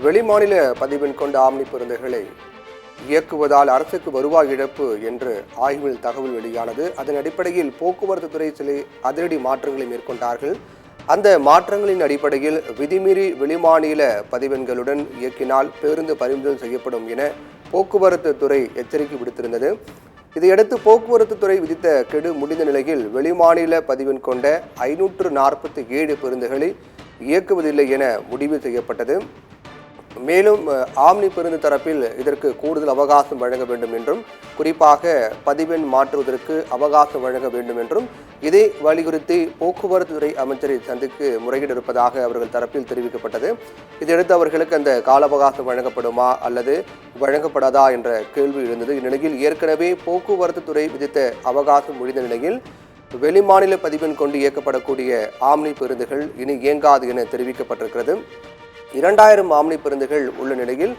வெளிமாநில பதிவெண் கொண்ட ஆம்னி பேருந்துகளை இயக்குவதால் அரசுக்கு வருவாய் இழப்பு என்று ஆய்வில் தகவல் வெளியானது. அதன் அடிப்படையில் போக்குவரத்து துறை சில அதிரடி மாற்றங்களை மேற்கொண்டார்கள். அந்த மாற்றங்களின் அடிப்படையில் விதிமீறி வெளிமாநில பதிவெண்களுடன் இயக்கினால் பேருந்து பறிமுதல் செய்யப்படும் என போக்குவரத்து துறை எச்சரிக்கை விடுத்திருந்தது. இதையடுத்து போக்குவரத்து துறை விதித்த கெடு முடிந்த நிலையில் வெளிமாநில பதிவெண் கொண்ட 547 பேருந்துகளை இயக்குவதில்லை என முடிவு செய்யப்பட்டது. மேலும் ஆம்னி பேருந்து தரப்பில் இதற்கு கூடுதல் அவகாசம் வழங்க வேண்டும் என்றும், குறிப்பாக பதிவெண் மாற்றுவதற்கு அவகாசம் வழங்க வேண்டும் என்றும் இதை வலியுறுத்தி போக்குவரத்து துறை அமைச்சரை சந்தித்து முறையீடு இருப்பதாக அவர்கள் தரப்பில் தெரிவிக்கப்பட்டது. இதையடுத்து அவர்களுக்கு அந்த கால அவகாசம் வழங்கப்படுமா அல்லது வழங்கப்படாதா என்ற கேள்வி எழுந்தது. இந்நிலையில் ஏற்கனவே போக்குவரத்து துறை விதித்த அவகாசம் முடிந்த நிலையில் வெளிமாநில பதிவெண் கொண்டு இயக்கப்படக்கூடிய ஆம்னி பேருந்துகள் இனி இயங்காது என தெரிவிக்கப்பட்டிருக்கிறது. 2000 ஆம்னி பேருந்துகள் உள்ள நிலையில்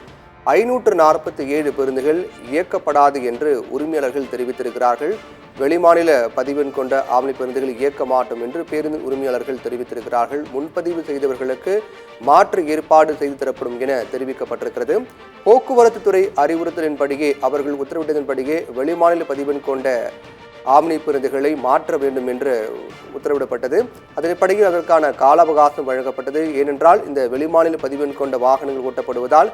547 பேருந்துகள் இயக்கப்படாது என்று உரிமையாளர்கள் தெரிவித்திருக்கிறார்கள். வெளிமாநில பதிவெண் கொண்ட ஆம்னி பேருந்துகள் இயக்க மாட்டோம் என்று பேருந்து உரிமையாளர்கள் தெரிவித்திருக்கிறார்கள். முன்பதிவு செய்தவர்களுக்கு மாற்று ஏற்பாடு செய்து தரப்படும் என தெரிவிக்கப்பட்டிருக்கிறது. போக்குவரத்து துறை அறிவுறுத்தலின்படியே, அவர்கள் உத்தரவிட்டதன்படியே வெளிமாநில பதிவெண் கொண்ட ஆம்னி பேருந்துகளை மாற்ற வேண்டும் என்று உத்தரவிடப்பட்டது. அதன்படியில் அதற்கான கால அவகாசம் வழங்கப்பட்டது. ஏனென்றால் இந்த வெளிமாநில பதிவெண் கொண்ட வாகனங்கள் ஓட்டப்படுவதால்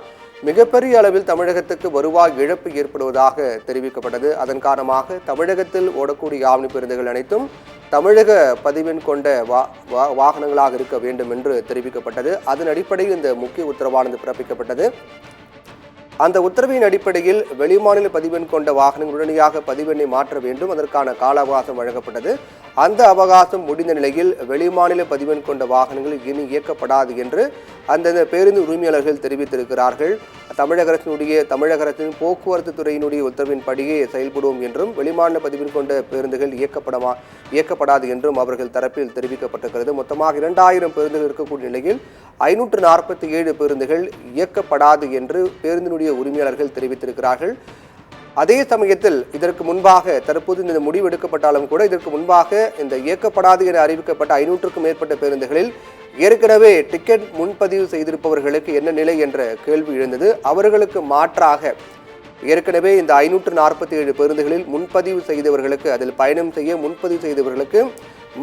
மிகப்பெரிய அளவில் தமிழகத்துக்கு வருவாய் இழப்பு ஏற்படுவதாக தெரிவிக்கப்பட்டது. அதன் காரணமாக தமிழகத்தில் ஓடக்கூடிய ஆம்னி பேருந்துகள் அனைத்தும் தமிழக பதிவெண் கொண்ட வாகனங்களாக இருக்க வேண்டும் என்று தெரிவிக்கப்பட்டது. அதன் அடிப்படையில் இந்த முக்கிய உத்தரவானது பிறப்பிக்கப்பட்டது. அந்த உத்தரவின் அடிப்படையில் வெளிமாநில பதிவெண் கொண்ட வாகனங்கள் உடனடியாக பதிவெண்ணை மாற்ற வேண்டும். அதற்கான கால அவகாசம் வழங்கப்பட்டது. அந்த அவகாசம் முடிந்த நிலையில் வெளிமாநில பதிவெண் கொண்ட வாகனங்கள் இனி இயக்கப்படாது என்று அந்தந்த பேருந்து உரிமையாளர்கள் தெரிவித்திருக்கிறார்கள். தமிழக அரசின் போக்குவரத்து துறையினுடைய உத்தரவின்படியே செயல்படுவோம் என்றும், வெளிமாநில பதிவெண் கொண்ட பேருந்துகள் இயக்கப்படாது என்றும் அவர்கள் தரப்பில் தெரிவிக்கப்பட்டிருக்கிறது. மொத்தமாக 2000 பேருந்துகள் இருக்கக்கூடிய நிலையில் 547 பேருந்துகள் இயக்கப்படாது என்று பேருந்தினுடைய உரிமையாளர்கள் தெரிவித்திருக்கிறார்கள். அதே சமயத்தில் இதற்கு முன்பாக தற்போது இந்த முடிவு எடுக்கப்பட்டாலும் கூட இதற்கு முன்பாக இந்த இயக்கப்படாது என அறிவிக்கப்பட்ட 500க்கும் மேற்பட்ட பேருந்துகளில் ஏற்கனவே டிக்கெட் முன்பதிவு செய்திருப்பவர்களுக்கு என்ன நிலை என்ற கேள்வி எழுந்தது. அவர்களுக்கு மாற்றாக ஏற்கனவே இந்த 547 பேருந்துகளில் முன்பதிவு செய்தவர்களுக்கு, அதில் பயணம் செய்ய முன்பதிவு செய்தவர்களுக்கு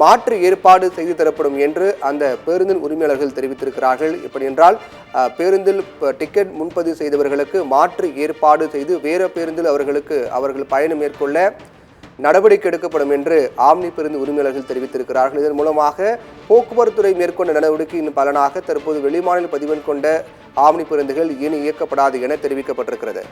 மாற்று ஏற்பாடு செய்து தரப்படும் என்று அந்த பேருந்தின் உரிமையாளர்கள் தெரிவித்திருக்கிறார்கள். எப்படி என்றால், பேருந்தில் டிக்கெட் முன்பதிவு செய்தவர்களுக்கு மாற்று ஏற்பாடு செய்து வேறு பேருந்தில் அவர்கள் பயணம் மேற்கொள்ள நடவடிக்கை எடுக்கப்படும் என்று ஆம்னி பேருந்து உரிமையாளர்கள் தெரிவித்திருக்கிறார்கள். இதன் மூலமாக போக்குவரத்துறை மேற்கொண்ட நடவடிக்கையின் பலனாக தற்போது வெளிமாநில பதிவெண் கொண்ட ஆம்னி பேருந்துகள் இனி இயக்கப்படாது என தெரிவிக்கப்பட்டிருக்கிறது.